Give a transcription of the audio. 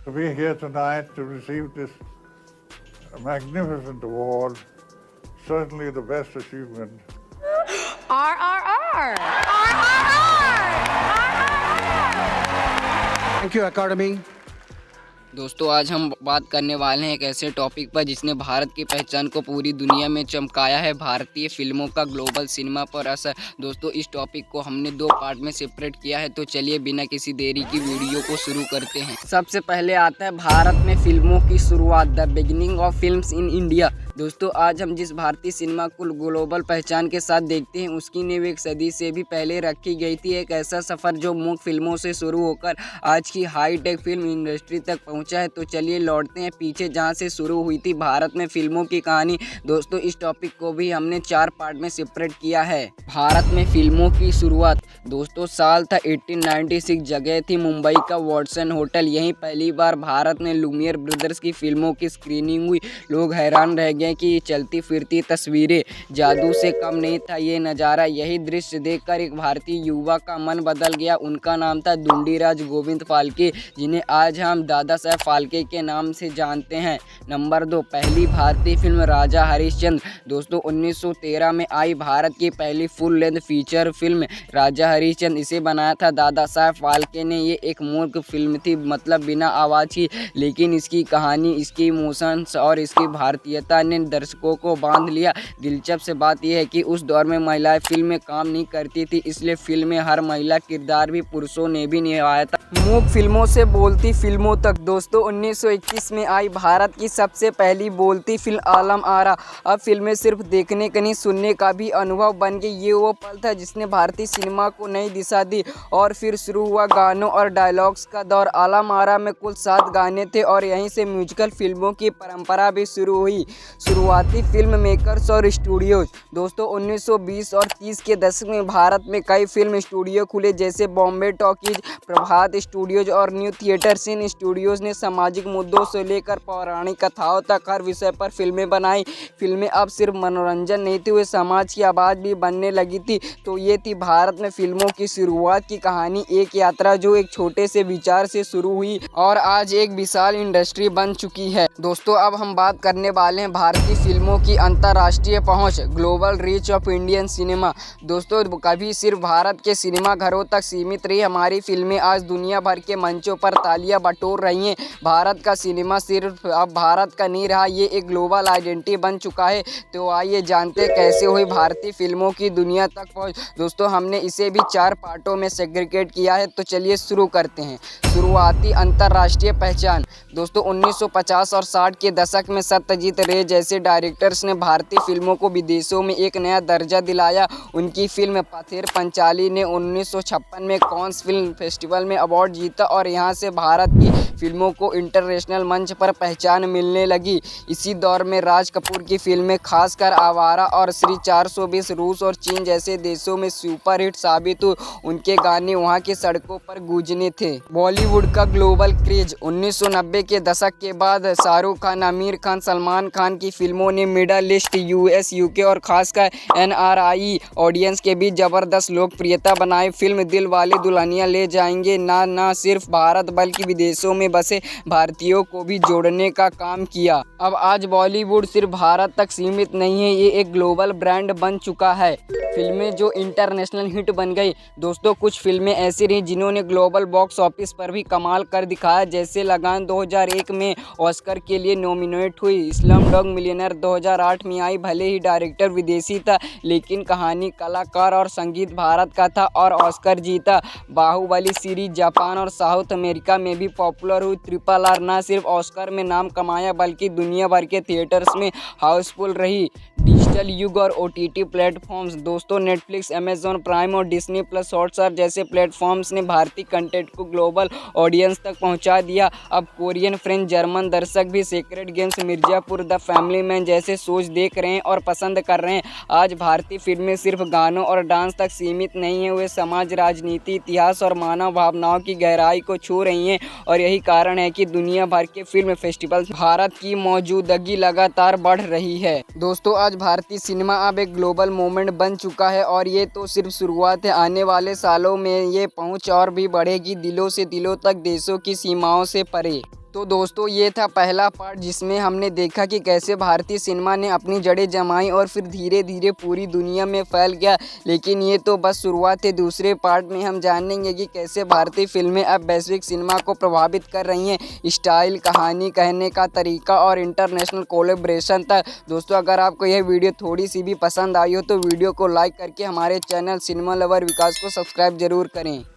to be here tonight to receive this magnificent award. Certainly the best achievement. RRR! RRR! Thank you, Academy. दोस्तों आज हम बात करने वाले हैं एक ऐसे टॉपिक पर जिसने भारत की पहचान को पूरी दुनिया में चमकाया है, भारतीय फिल्मों का ग्लोबल सिनेमा पर असर। दोस्तों इस टॉपिक को हमने 2 पार्ट में सेपरेट किया है, तो चलिए बिना किसी देरी की वीडियो को शुरू करते हैं। सबसे पहले आता है भारत में फिल्मों की शुरुआत, the beginning of films in India. दोस्तों आज हम जिस भारतीय सिनेमा को ग्लोबल पहचान के साथ देखते हैं उसकी नींव 1 सदी से भी पहले रखी गई थी। एक ऐसा सफ़र जो मूक फिल्मों से शुरू होकर आज की हाईटेक फिल्म इंडस्ट्री तक पहुंचा है। तो चलिए लौटते हैं पीछे जहां से शुरू हुई थी भारत में फिल्मों की कहानी। दोस्तों इस टॉपिक को भी हमने 4 पार्ट में सेपरेट किया है। भारत में फिल्मों की शुरुआत, दोस्तों साल था 1896, जगह थी मुंबई का वॉटसन होटल। यहीं पहली बार भारत में लुमियर ब्रदर्स की फिल्मों की स्क्रीनिंग हुई। लोग हैरान रह गए कि चलती फिरती तस्वीरें, जादू से कम नहीं था ये नज़ारा। यही दृश्य देखकर एक भारतीय युवा का मन बदल गया। उनका नाम था ढूंढीराज गोविंद फाल्के, जिन्हें आज हम दादा साहब फाल्के के नाम से जानते हैं। नंबर 2, पहली भारतीय फिल्म राजा हरिश्चंद्र। दोस्तों 1913 में आई भारत की पहली फुल लेंथ फीचर फिल्म राजा हरिश्चंद्र। इसे बनाया था दादा साहब फाल्के ने। ये एक मूक फिल्म थी, मतलब बिना आवाज़ की, लेकिन इसकी कहानी, इसकी इमोशंस और इसकी भारतीयता ने दर्शकों को बांध लिया। दिलचस्प बात यह है कि उस दौर में महिलाएं फिल्म में काम नहीं करती थी, इसलिए फिल्म में हर महिला किरदार भी पुरुषों ने भी निभाया था। मूक फिल्मों से बोलती फिल्मों तक। दोस्तों 1921 में आई भारत की सबसे पहली बोलती फिल्म आलम आरा। अब फिल्में सिर्फ देखने का नहीं, सुनने का भी अनुभव बन गई। ये वो पल था जिसने भारतीय सिनेमा को नई दिशा दी। और फिर शुरू हुआ गानों और डायलॉग्स का दौर। आलम आरा में कुल 7 गाने थे और यहीं से म्यूजिकल फिल्मों की परंपरा भी शुरू हुई। शुरुआती फिल्म मेकर्स और स्टूडियोज। दोस्तों 1920 और 30 के दशक में भारत में कई फिल्म स्टूडियो खुले, जैसे बॉम्बे टॉकीज, प्रभात स्टूडियोज और न्यू थिएटर्स। इन स्टूडियोज ने सामाजिक मुद्दों से लेकर पौराणिक कथाओं तक हर विषय पर फिल्में बनाई। फिल्में अब सिर्फ मनोरंजन नहीं थी, वे समाज की आवाज़ भी बनने लगी थी। तो ये थी भारत में फिल्मों की शुरुआत की कहानी, एक यात्रा जो एक छोटे से विचार से शुरू हुई और आज एक विशाल इंडस्ट्री बन चुकी है। दोस्तों अब हम बात करने वाले हैं भारतीय फिल्मों की अंतर्राष्ट्रीय पहुंच, global reach of Indian cinema. दोस्तों कभी सिर्फ भारत के सिनेमा घरों तक सीमित रही हमारी फिल्में आज दुनिया भर के मंचों पर तालियां बटोर रही हैं। भारत का सिनेमा सिर्फ अब भारत का नहीं रहा, ये एक ग्लोबल आइडेंटिटी बन चुका है। तो आइए जानते कैसे हुई भारतीय फिल्मों की दुनिया तक पहुँच। दोस्तों हमने इसे भी 4 पार्टों में सेग्रीगेट किया है, तो चलिए शुरू करते हैं। शुरुआती अंतर्राष्ट्रीय पहचान। दोस्तों 1950 और 60 के दशक में सत्यजीत रे जैसे डायरेक्टर्स ने भारतीय फिल्मों को विदेशों में एक नया दर्जा दिलाया। उनकी फिल्म पथेर पंचाली ने 1956 में कांस फिल्म फेस्टिवल में अवार्ड जीता और यहाँ से भारत की फिल्मों को इंटरनेशनल मंच पर पहचान मिलने लगी। इसी दौर में राज कपूर की फिल्में, खासकर आवारा और श्री 420, रूस और चीन जैसे देशों में सुपरहिट साबित हुए। उनके गाने वहाँ की सड़कों पर गूंजने थे। बॉलीवुड का ग्लोबल क्रेज। 1990 के दशक के बाद शाहरुख खान, आमिर खान, सलमान खान की फिल्मों ने मिडल ईस्ट, यूएस, यूके और खासकर एनआरआई ऑडियंस के बीच जबरदस्त लोकप्रियता बनाई। फिल्म दिल वाले दुल्हनिया ले जाएंगे ना सिर्फ भारत बल्कि विदेशों में बसे भारतीयों को भी जोड़ने का काम किया। अब आज बॉलीवुड सिर्फ भारत तक सीमित नहीं है, ये एक ग्लोबल ब्रांड बन चुका है। फिल्में जो इंटरनेशनल हिट बन गई। दोस्तों कुछ फिल्में ऐसी रही जिन्होंने ग्लोबल बॉक्स ऑफिस पर भी कमाल कर दिखाया, जैसे लगान 2001 में ऑस्कर के लिए नॉमिनेट हुई। स्लमडॉग मिलियनेयर 2008 में आई। भले ही डायरेक्टर विदेशी था, लेकिन कहानी, कलाकार और संगीत भारत का था और ऑस्कर जीता। बाहुबली सीरीज जापान और साउथ अमेरिका में भी पॉपुलर हुई। RRR न सिर्फ ऑस्कर में नाम कमाया बल्कि दुनिया भर के थिएटर्स में हाउसफुल रही। डिजिटल युग और OTT प्लेटफॉर्म्स। दोस्तों नेटफ्लिक्स, अमेजॉन प्राइम और डिज्नी प्लस हॉटस्टार जैसे प्लेटफॉर्म्स ने भारतीय कंटेंट को ग्लोबल ऑडियंस तक पहुंचा दिया। अब कोरियन, फ्रेंच, जर्मन दर्शक भी sacred games, Mirzapur, the family man जैसे शोज देख रहे हैं और पसंद कर रहे हैं। आज भारतीय फिल्में सिर्फ गानों और डांस तक सीमित नहीं है, वे समाज, राजनीति, इतिहास और मानव भावनाओं की गहराई को छू रही हैं। और यही कारण है कि दुनिया भर के फिल्म फेस्टिवल भारत की मौजूदगी लगातार बढ़ रही है। दोस्तों आज भारतीय सिनेमा अब एक ग्लोबल मूवमेंट बन चुका है और ये तो सिर्फ शुरुआत है। आने वाले सालों में ये पहुंच और भी बढ़ेगी, दिलों से दिलों तक, देशों की सीमाओं से परे। तो दोस्तों ये था पहला पार्ट जिसमें हमने देखा कि कैसे भारतीय सिनेमा ने अपनी जड़ें जमाई और फिर धीरे धीरे पूरी दुनिया में फैल गया। लेकिन ये तो बस शुरुआत है। दूसरे पार्ट में हम जानेंगे कि कैसे भारतीय फिल्में अब वैश्विक सिनेमा को प्रभावित कर रही हैं, स्टाइल, कहानी कहने का तरीका और इंटरनेशनल कोलैबोरेशन तक। दोस्तों अगर आपको यह वीडियो थोड़ी सी भी पसंद आई हो तो वीडियो को लाइक करके हमारे चैनल सिनेमा लवर विकास को सब्सक्राइब जरूर करें।